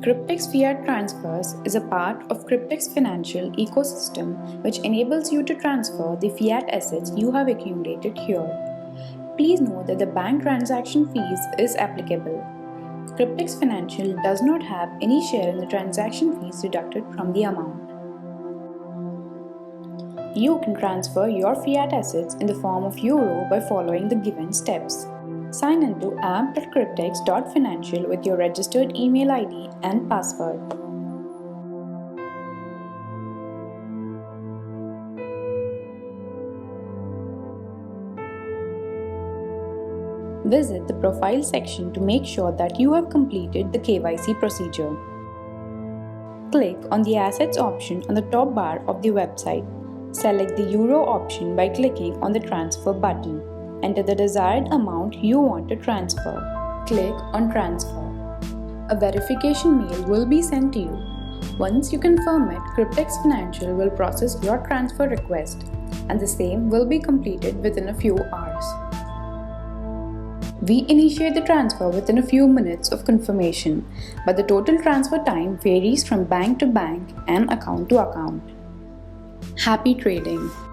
CryptX Fiat Transfers is a part of CryptX Financial ecosystem which enables you to transfer the fiat assets you have accumulated here. Please note that the bank transaction fees is applicable. CryptX Financial does not have any share in the transaction fees deducted from the amount. You can transfer your fiat assets in the form of euro by following the given steps. Sign into app.cryptx.financial with your registered email ID and password. Visit the profile section to make sure that you have completed the KYC procedure. Click on the Assets option on the top bar of the website. Select the Euro option by clicking on the Transfer button. Enter the desired amount you want to transfer. Click on Transfer. A verification mail will be sent to you. Once you confirm it, CryptX Financial will process your transfer request, and the same will be completed within a few hours. We initiate the transfer within a few minutes of confirmation, but the total transfer time varies from bank to bank and account to account. Happy trading!